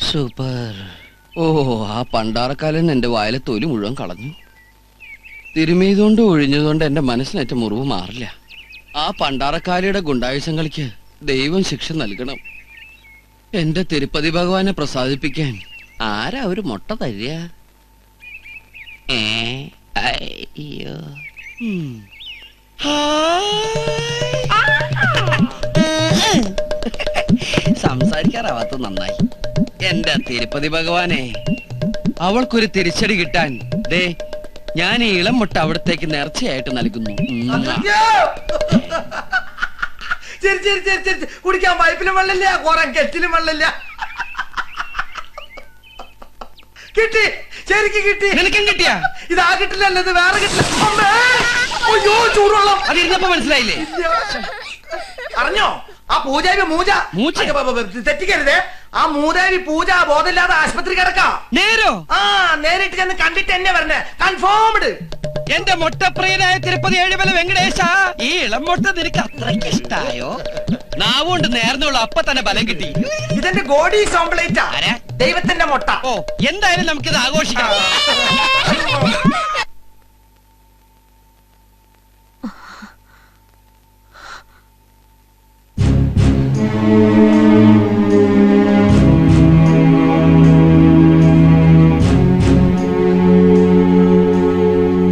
Super. ഓ, ആ പണ്ടാറക്കാലൻ എന്റെ വായിലെ തൊലി മുഴുവൻ കളഞ്ഞു. തിരുമീതുകൊണ്ട് ഒഴിഞ്ഞതുകൊണ്ട് എന്റെ മനസ്സിനേറ്റ മുറിവ് മാറില്ല. ആ പണ്ടാറക്കാലിയുടെ ഗുണ്ടായുസം കളിക്ക് ദൈവം ശിക്ഷ നൽകണം. എന്റെ തിരുപ്പതി ഭഗവാനെ പ്രസാദിപ്പിക്കാൻ ആരാ ഒരു മുട്ട തരിക? അയ്യോ. സംസാരിക്കാറാവാത്ത നന്നായി. എന്റെ തിരുപ്പതി ഭഗവാനെ, അവൾക്കൊരു തിരിച്ചടി കിട്ടാൻ ദേ ഞാൻ ഈ ഇളം മുട്ട അവിടത്തേക്ക് നേർച്ചയായിട്ട് നൽകുന്നു. കുടിക്കാൻ പൈപ്പിലും വെള്ളമില്ല, കുറെ കെറ്റിലും വെള്ളമില്ല. കിട്ടി, ശരിക്കും കിട്ടി. നിനക്കും കിട്ടിയാ? ഇതാ കിട്ടില്ലല്ലോ, ഇത് വേറെ കിട്ടില്ല. അയ്യോ, ചൂടുവെള്ളം. അതിരുന്നപ്പോ മനസ്സിലായില്ലേ? അറിഞ്ഞോ ആ പൂജാരി തെറ്റിക്കരുതേ. ആ മൂദേവി പൂജ ബോധമില്ലാതെ ആശുപത്രി കിടക്കാം. നേരോ? ആ, നേരിട്ട് ചെന്ന് കണ്ടിട്ട് എന്നെ പറഞ്ഞേ, കൺഫേംഡ്. എന്റെ മുട്ടപ്രിയനായ തിരുപ്പതി ഏഴുമല വെങ്കടേശ, ഈ ഇളം മുട്ട നിനക്ക് അത്രയ്ക്ക് ഇഷ്ടായോ? നാവുകൊണ്ട് നേർന്നുള്ള അപ്പൊ തന്നെ ബലം കിട്ടി. ഇതെന്റെ ഗോഡി സോംപ്ലേറ്റാ, ദൈവത്തിന്റെ മുട്ട. ഓ, എന്തായാലും നമുക്കിത് ആഘോഷിക്കാം.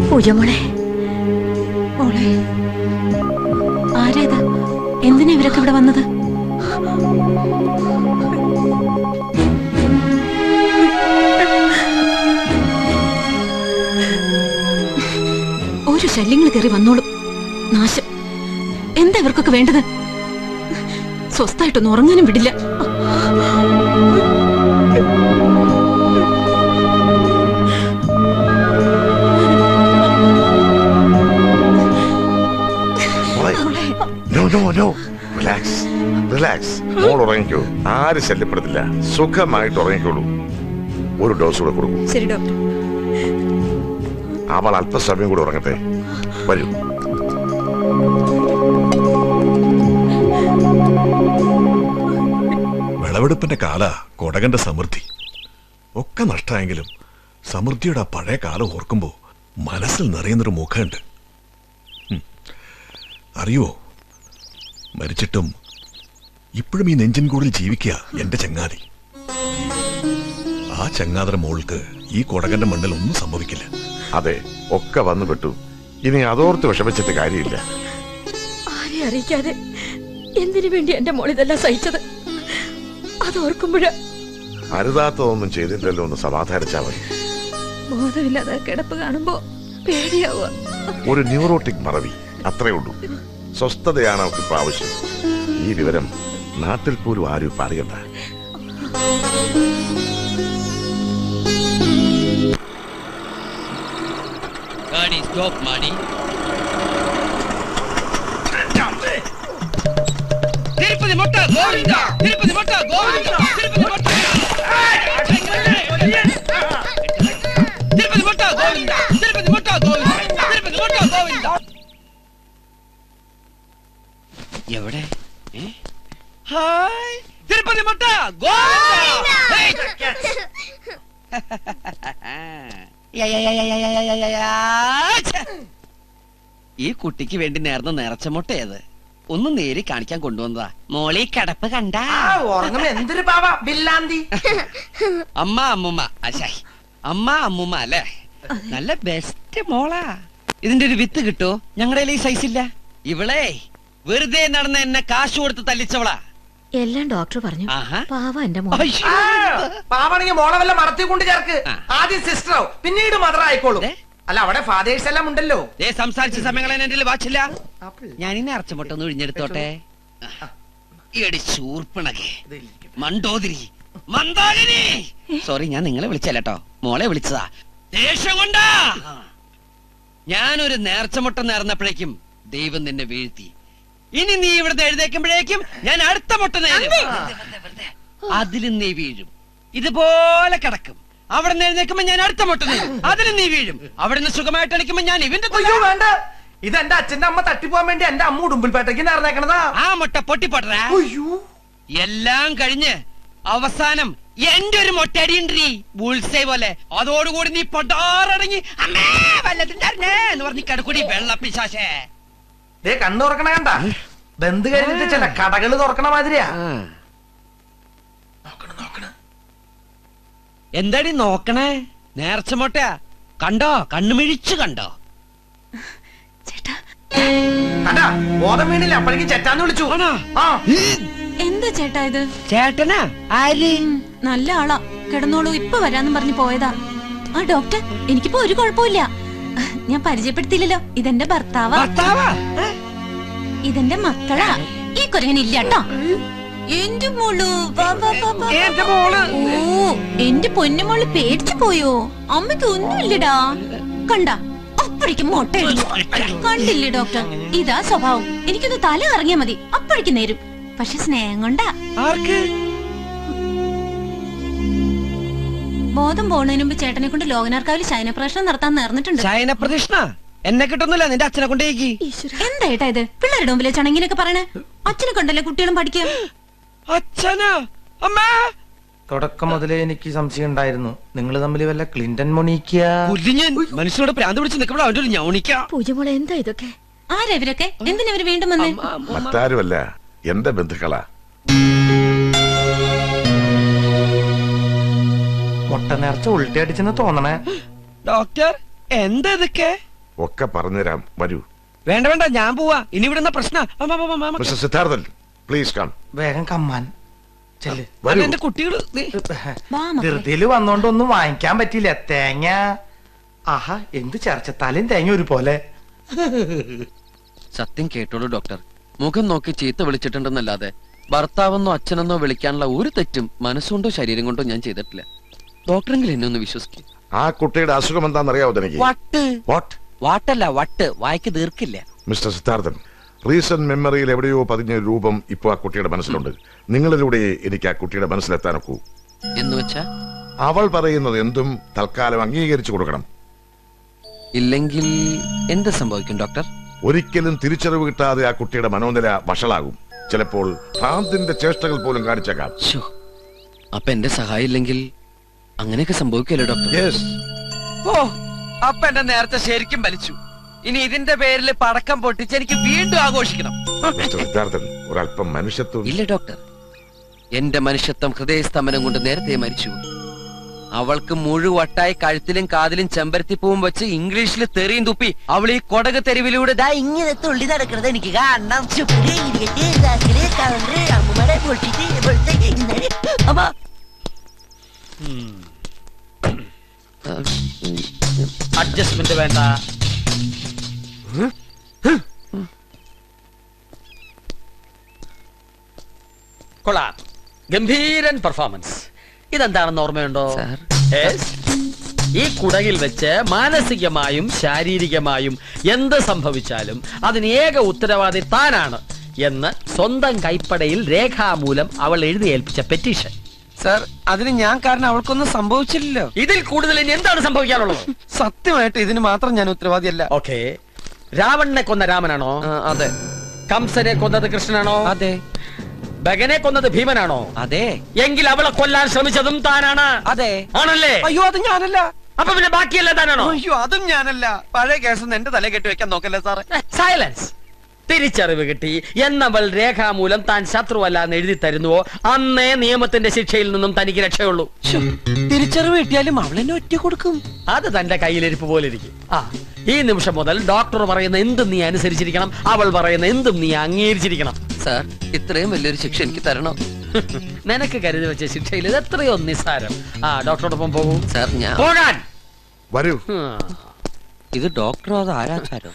പൂജമോളെ, മോളെ, ആരേത്? എന്തിനാ ഇവരൊക്കെ ഇവിടെ വന്നത്? ഓരോ ശല്യങ്ങൾ കയറി വന്നോളും. നാശം. എന്താ ഇവർക്കൊക്കെ വേണ്ടത്? സ്വസ്ഥായിട്ടൊന്നും ഉറങ്ങാനും വിടില്ല. മോൾ ഉറങ്ങിക്കോ, ആര് ശല്യപ്പെടുത്തില്ല. സുഖമായിട്ട് ഉറങ്ങിക്കോളൂ. ഒരു ഡോസ് കൂടെ കൊടുക്കും. ശരി ഡോക്ടർ. അവൾ അല്പസമയം കൂടെ ഉറങ്ങട്ടെ. വരൂ. വിളവെടുപ്പിന്റെ കാല കൊടകന്റെ സമൃദ്ധി ഒക്കെ നഷ്ടമായെങ്കിലും സമൃദ്ധിയുടെ ആ പഴയ കാലം ഓർക്കുമ്പോ മനസ്സിൽ നിറയുന്നൊരു മുഖമുണ്ട്. അറിയോ, മരിച്ചിട്ടും ഇപ്പോഴും ഈ നെഞ്ചിൻ കൂടിൽ ജീവിക്കുക എന്റെ ചങ്ങാതി. ആ ചങ്ങാതര മോൾക്ക് ഈ കൊടകന്റെ മണ്ണിൽ ഒന്നും സംഭവിക്കില്ല. അതെ, ഒക്കെ വന്നു പെട്ടു. ഇനി അതോർത്ത് വിഷമിച്ചിട്ട് കാര്യമില്ല. ആരെ അറിയിക്കാതെ എന്തിനു വേണ്ടി എന്റെ മോൾ ഇതെല്ലാം സഹിച്ചത് അതോർക്കുമ്പോഴ അരുതാത്തതൊന്നും ചെയ്തില്ലല്ലോ എന്ന് സമാധാനിച്ചാ മതി. ബോധമില്ലാതെ കിടപ്പ് കാണുമ്പോ പേടിയാവുക. ഒരു ന്യൂറോട്ടിക് മറവി, അത്രേ ഉള്ളൂ. സ്വസ്ഥതയാണ് അവർക്ക് ആവശ്യം. ഈ വിവരം നാട്ടിൽ പോലും ആരും അറിയണ്ട. തിരുപ്പതി മുട്ട ഗോവിന്ദ, തിരുപ്പതി മുട്ട ഗോവിന്ദ, തിരുപ്പതി മുട്ട, തിരുപ്പതി മുട്ട ഗോവിന്ദ, തിരുപ്പതി മുട്ട ഗോവിന്ദ, തിരുപ്പതി മുട്ട ഗോവിന്ദ. എവിടെ? ഹായ്, തിരുപ്പതി മുട്ട ഗോവിന്ദ. ഈ കുട്ടിക്ക് വേണ്ടി നേർന്ന നേർച്ച മുട്ട ഏത്? ഒന്ന് നേരി കാണിക്കാൻ കൊണ്ടുവന്നതാ. മോളി കിടപ്പ് കണ്ട എന്തൊരു പാവ ബില്ലാന്തി. അമ്മ അമ്മുമ്മ, അശായി അമ്മ അമ്മുമ്മ അല്ലേ? നല്ല ബെസ്റ്റ് മോളാ. ഇതിന്റെ ഒരു വിത്ത് കിട്ടോ? ഞങ്ങളുടെ ഈ സൈസ് ഇല്ല. ഇവളെ വെറുതെ നടന്ന എന്നെ കാശ് കൊടുത്ത് തല്ലിച്ചവളാ. എല്ലാം ഡോക്ടർ പറഞ്ഞു. പാവ എന്റെ മോൾ. പാവാണെങ്കിൽ മോളെ വല്ല മറത്തി കൊണ്ട് ചേർക്ക്. ആദ്യം സിസ്റ്ററോ പിന്നീട് മദർ ആയിക്കോളൂ. അല്ല, അവിടെ ഫാദേഴ്സ് എല്ലാം ഉണ്ടല്ലോ. സംസാരിച്ച സമയങ്ങളെ എന്റെ വാച്ചില്ല. ഞാനിന്നെ അറച്ചമുട്ടൊന്ന് ഒഴിഞ്ഞെടുത്തോട്ടെ. മണ്ടോതിരി മന്ദാകിനി. സോറി, ഞാൻ നിങ്ങളെ വിളിച്ചല്ലോ, മോളെ വിളിച്ചതാ. ദേഷ്യം കൊണ്ടാ. ഞാനൊരു നേർച്ചമുട്ട നേർന്നപ്പോഴേക്കും ദൈവം നിന്നെ വീഴ്ത്തി. ഇനി നീ ഇവിടുന്ന് എഴുതേക്കുമ്പോഴേക്കും ഞാൻ അടുത്ത മുട്ട നേരും. അതിലും നീ വീഴും. ഇതുപോലെ കിടക്കും. അവിടെ നിന്ന് എഴുന്നേക്കുമ്പോ ഞാൻ അടുത്ത മുട്ട നേരും. അതിലും നീ വീഴും. അവിടെ നിന്ന് സുഖമായിട്ട് അടിക്കുമ്പോ ഞാൻ ഇവന്റെ വേണ്ട. ഇത് എന്റെ അച്ഛന്റെ അമ്മ തട്ടിപ്പോവാൻ വേണ്ടി എന്റെ അമ്മ ഉടുമ്പിൽപേട്ടയ്ക്ക് നേർന്നേക്കണതാ. ആ മുട്ട പൊട്ടിപ്പൊട്ട. എല്ലാം കഴിഞ്ഞ് അവസാനം എന്റെ ഒരു മൊട്ടടിയുണ്ടീ ബുൾസൈ പോലെ. അതോടുകൂടി നീ പൊട്ടാറടങ്ങി അമ്മേ വല്ലതുണ്ടായിരുന്നേ എന്ന് പറഞ്ഞ് കിടക്കൂടി വെള്ളപ്പിശാശേ. ദേ കണ്ണു തുറക്കണ കണ്ട, ബന്ധു കഴിഞ്ഞിട്ട് ചില കടകള് തുറക്കണ മാതിരിയാ. എന്താടി നോക്കണേ? നേർച്ച മൊട്ടയാ. കണ്ടോ? കണ്ണുമിഴിച്ചു കണ്ടോ? ചേട്ടാ കണ്ടാ ബോധം വീണില്ല, അപ്പോഴേക്കും ചെറ്റാന്ന് വിളിച്ചു. ആ എന്താ ചേട്ടാ ഇത്? ചേട്ടനാ? ആര്? നല്ല ആളാ, കിടന്നോളൂ ഇപ്പൊ വരാന്ന് പറഞ്ഞു പോയതാ. ആ ഡോക്ടർ, എനിക്കിപ്പോ ഒരു കുഴപ്പമില്ല. ഞാൻ പരിചയപ്പെടുത്തിയില്ലല്ലോ, ഇതെന്റെ ഭർത്താവാ. ഇതെന്റെ മക്കളാ. ഈ കുരങ്ങനില്ല കേട്ടോ. എന്റെ മോള് ഓ എന്റെ പൊന്നുമോള് പേടിച്ചു പോയോ? അമ്മയ്ക്ക് ഒന്നുമില്ലടാ. കണ്ട അപ്പോഴേക്കും മൊട്ടയടി. കണ്ടില്ലേ ഡോക്ടർ, ഇതാ സ്വഭാവം. എനിക്കൊന്ന് തല ഇറങ്ങിയാ മതി, അപ്പോഴേക്കും നേരും. പക്ഷെ സ്നേഹം കൊണ്ടാ. ബോധം പോണതിന് മുമ്പ് ചേട്ടനെ കൊണ്ട് ലോകനാർക്കാവിൽ ശയനപ്രദർശനം നടത്താൻ നേർന്നിട്ടുണ്ട്. ശയനപ്രദക്ഷിണ എന്നെ കിട്ടുന്നില്ല, നിന്റെ അച്ഛനെ കൊണ്ടേക്ക്. എന്താ ഏട്ടാ ഇത്? പിള്ളേരുടെ മുമ്പിലെ ചണങ്ങിനൊക്കെ പറയണേ. അച്ഛനെ കൊണ്ടല്ലേ കുട്ടികളും പഠിക്കുക. അച്ഛനാ? അമ്മ തുടക്കം മുതലേ എനിക്ക് സംശയം ഉണ്ടായിരുന്നു, നിങ്ങൾ തമ്മിൽ വല്ല ക്ലിന്റൺ മൊണീക്ക. മനുഷ്യനോട് പ്രാന്ത് പിടിച്ച് നിൽക്കുമ്പോൾ അവന്റെ ഒരു ഞൗണിക്ക. പൂജമോളെ എന്താ ഇതൊക്കെ? ആരാ ഇവരൊക്കെ? എന്തിനാ ഇവര് വീണ്ടും വന്നേ? മറ്റാരുമല്ല, എന്റെ ബന്ധുക്കളാ. മുട്ട നേർച്ച ഉൾട്ടയടിച്ചെന്ന് തോന്നണേ. ഡോക്ടർ എന്താ ഇതൊക്കെ? ഒക്കെ പറഞ്ഞുതരാം, വരൂ. വേണ്ട വേണ്ട, ഞാൻ പോവാ. ഇനി ഇവിടുന്ന പ്രശ്നം. Mister Siddharthan, please come. വേഗം കമ്മാൻ ചെല്ല്. എന്റെ കുട്ടികള് ധൃതിയില് വന്നോണ്ട് ഒന്നും വാങ്ങിക്കാൻ പറ്റിയില്ല. തേങ്ങ ആഹാ എന്ത് ചർച്ച, തലയും തേങ്ങ ഒരു പോലെ. സത്യം കേട്ടോളൂ ഡോക്ടർ, മുഖം നോക്കി ചീത്ത വിളിച്ചിട്ടുണ്ടെന്നല്ലാതെ ഭർത്താവെന്നോ അച്ഛനെന്നോ വിളിക്കാനുള്ള ഒരു തെറ്റും മനസ്സുകൊണ്ടോ ശരീരം കൊണ്ടോ ഞാൻ ചെയ്തിട്ടില്ല. ഡോക്ടറെങ്കിലും എന്നെ ഒന്ന് വിശ്വസിക്കും. ആ കുട്ടിയുടെ അസുഖം എന്താണെന്നറിയാവോ തനിക്ക്? വാട്ട്? വാട്ടല്ല വട്ട്, വായിക്ക് ദീർക്കില്ല. മിസ്റ്റർ സിദ്ധാർത്ഥൻ, റീസെന്റ് മെമ്മറിയിൽ എവിടെയോ പതിഞ്ഞ രൂപം ഇപ്പൊ ആ കുട്ടിയുടെ മനസ്സിലുണ്ട്. നിങ്ങളിലൂടെ എനിക്ക് ആ കുട്ടിയുടെ മനസ്സിലെത്താനൊക്കൂ. എന്ന് വെച്ചാ? അവൾ പറയുന്നത് എന്തും തൽക്കാലം അംഗീകരിച്ചു കൊടുക്കണം. ഇല്ലെങ്കിൽ എന്ത് സംഭവിക്കും ഡോക്ടർ? ഒരിക്കലും തിരിച്ചറിവ് കിട്ടാതെ ആ കുട്ടിയുടെ മനോനില വഷളാകും. ചിലപ്പോൾ ഭ്രാന്തിന്റെ ചേഷ്ടകൾ പോലും കാണിച്ചേക്കാം. അപ്പൊ എന്റെ സഹായം ഇല്ലെങ്കിൽ അങ്ങനെയൊക്കെ സംഭവിക്കല്ലോ ഡോക്ടർ? ഓ, അപ്പൊ എന്റെ നേരത്തെ ശരിക്കും വലിച്ചു. ഇനി ഇതിന്റെ പേരിൽ പടക്കം പൊട്ടിച്ച് എനിക്ക് വീണ്ടും ആഘോഷിക്കണം. മിസ്റ്റർ സിദ്ധാർത്ഥൻ, ഒരല്പം മനുഷ്യത്വം. ഇല്ല ഡോക്ടർ, എന്റെ മനുഷ്യത്വം ഹൃദയസ്തംഭനം കൊണ്ട് നേരത്തെ മരിച്ചു. അവൾക്ക് മുഴുവട്ടായി കഴുത്തിലും കാതിലും ചെമ്പരത്തിപ്പൂവും വെച്ച് ഇംഗ്ലീഷിൽ തെറിയും തുപ്പി അവൾ ഈ കൊടക് തെരുവിലൂടെ ദാ ഇങ്ങനെ തുള്ളി നടക്കുന്നത് എനിക്ക് കാണണം. അഡ്ജസ്റ്റ്മെന്റ് വേണ്ട. കൊള്ളാം, ഗംഭീരൻ പെർഫോമൻസ്. ഇതെന്താണെന്ന് ഓർമ്മയുണ്ടോ? ഈ കുടകിൽ വെച്ച് മാനസികമായും ശാരീരികമായും എന്ത് സംഭവിച്ചാലും അതിന് ഏക ഉത്തരവാദി താനാണ് എന്ന് സ്വന്തം കൈപ്പടയിൽ രേഖാമൂലം അവൾ എഴുതി ഏൽപ്പിച്ച പെറ്റീഷൻ. സാർ, അതിന് ഞാൻ കാരണം അവൾക്കൊന്നും സംഭവിച്ചില്ലല്ലോ. ഇതിൽ കൂടുതൽ ഇനി എന്താണ് സംഭവിക്കാനുള്ളത്? സത്യമായിട്ട് ഇതിന് മാത്രം ഞാൻ ഉത്തരവാദിയല്ല. ഓക്കെ, രാവണനെ കൊന്ന രാമനാണോ? അതെ. കംസനെ കൊന്നത് കൃഷ്ണനാണോ? അതെ. ഭഗനെ കൊന്നത് ഭീമനാണോ? അതെ. എങ്കിൽ അവളെ കൊല്ലാൻ ശ്രമിച്ചതും താനാണ്? അതെ. ആണല്ലേ? അയ്യോ, അത് ഞാനല്ല. അപ്പൊ പിന്നെ ബാക്കിയല്ല താനാണോ? അയ്യോ, അതും ഞാനല്ല. പഴയ കേസൊന്നും എന്റെ തല കെട്ടി വെക്കാൻ നോക്കല്ലേ സാറേ. സൈലൻസ്. തിരിച്ചറിവ് കിട്ടി എന്നവൾ രേഖാമൂലം താൻ ശത്രുവല്ല എന്ന് എഴുതി തരുന്നുവോ അന്നേ നിയമത്തിന്റെ ശിക്ഷയിൽ നിന്നും തനിക്ക് രക്ഷയുള്ളൂ. തിരിച്ചറിവ് കിട്ടിയാലും അവളെന്നെ ഒറ്റ കൊടുക്കും. അത് തന്റെ കയ്യിലിരിപ്പ് പോലെ ഇരിക്കും. ഈ നിമിഷം മുതൽ ഡോക്ടർ പറയുന്ന എന്തും നീ അനുസരിച്ചിരിക്കണം, അവൾ പറയുന്ന എന്തും നീ അംഗീകരിച്ചിരിക്കണം. സാർ, ഇത്രയും വലിയൊരു ശിക്ഷ എനിക്ക് തരണം. നിനക്ക് കരുതി വെച്ച ശിക്ഷയിൽ ഇത് എത്രയോ നിസ്സാരം. ഡോക്ടറോടൊപ്പം പോകൂ. സാർ, ഞാൻ പോകാൻ വരൂ. ഇത് ഡോക്ടറോ അത് ആരാച്ചാരോ?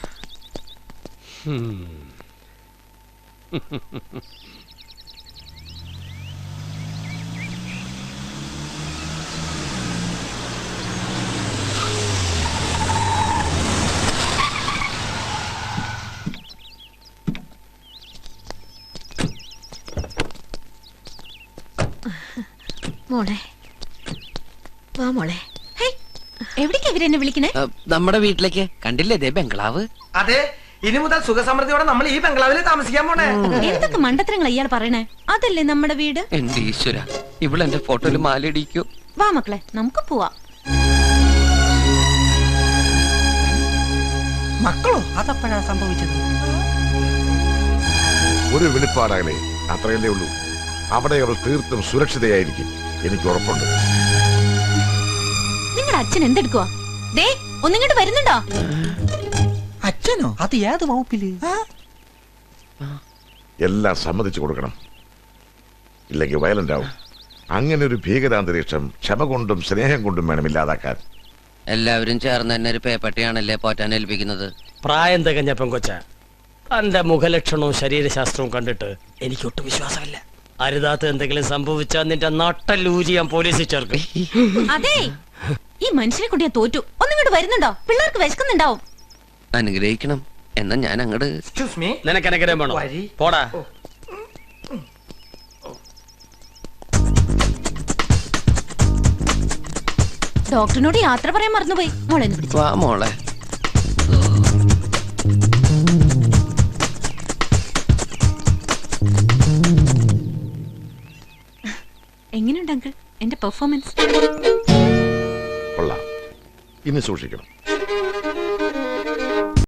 മോളെ വാ മോളെ. എവിടേക്കാ ഇവരെന്നെ വിളിക്കണേ? നമ്മുടെ വീട്ടിലേക്ക്. കണ്ടില്ലേ ദേ ബംഗ്ലാവ്? അതെ, ഇനി മുതൽ സുഖസമൃദ്ധിയോടെ നമ്മൾ ഈ ബംഗ്ലാവിൽ താമസിക്കാൻ പോണേ. എന്തൊക്കെ മണ്ടത്തരങ്ങൾ ഇയാൾ പറയണേ? അതല്ലേ നമ്മുടെ വീട്. എന്റെ ഈശ്വര, ഇവളെന്റെ ഫോട്ടോയിൽ മാലയിടിക്കോ? വാ മക്കളെ, നമുക്ക് പോവാം. മക്കളോ? അതപ്പോഴാ സംഭവിച്ചത്? ഒരു വെളിപ്പാടകലെ, അത്രയല്ലേ ഉള്ളൂ. അവിടെ അവൾ തീർത്തും സുരക്ഷിതയായിരിക്കും, എനിക്ക് ഉറപ്പുണ്ട്. നിങ്ങളുടെ അച്ഛൻ എന്തെടുക്കുവാ? ദേ, ഒന്നിങ്ങോട്ട് വരുന്നുണ്ടോ? അച്ഛനോ? അത് ഏത് വകുപ്പില്? എല്ലാം സമ്മതിച്ചു കൊടുക്കണം, ഇല്ലെങ്കിൽ വയലന്റ് ആവും. അങ്ങനെ ഒരു ഭീകരാന്തരീക്ഷം ക്ഷമ കൊണ്ടും സ്നേഹം കൊണ്ടും വേണം ഇല്ലാതാക്കാൻ. എല്ലാവരും ചേർന്ന് തന്നെ ഒരു പേപ്പട്ടിയാണല്ലേ പോറ്റാൻ ഏൽപ്പിക്കുന്നത്. പ്രായം തികഞ്ഞ പെങ്കൊച്ച, തന്റെ മുഖലക്ഷണവും ശരീരശാസ്ത്രവും കണ്ടിട്ട് എനിക്കൊട്ടും വിശ്വാസമില്ല. അരുതാത്ത എന്തെങ്കിലും സംഭവിച്ചാൽ നിന്റെ നട്ടല്ലൂരി ഞാൻ പോലീസിൽ ചേർക്കും. അതെ, ഈ മനുഷ്യനെ കൊണ്ട് ഞാൻ തോറ്റു. ഒന്നിങ്ങോട്ട് വരുന്നുണ്ടോ? പിള്ളേർക്ക് വിശക്കുന്നുണ്ടാവും. അനുഗ്രഹിക്കണം. എന്നാ ഞാൻ അങ്ങട്. Excuse me. നിനക്ക് അനുഗ്രഹം വേണോ? വരി. പോടാ. ഡോക്ടറിനോട് യാത്ര പറയാൻ മറന്നുപോയി. മോളെ ഒന്ന് പിടിച്ചു. വാ മോളെ. എങ്ങനെയുണ്ട് അങ്കിൾ എന്റെ പെർഫോമൻസ്? കൊള്ളാം, ഇനി സൂക്ഷിക്കണം.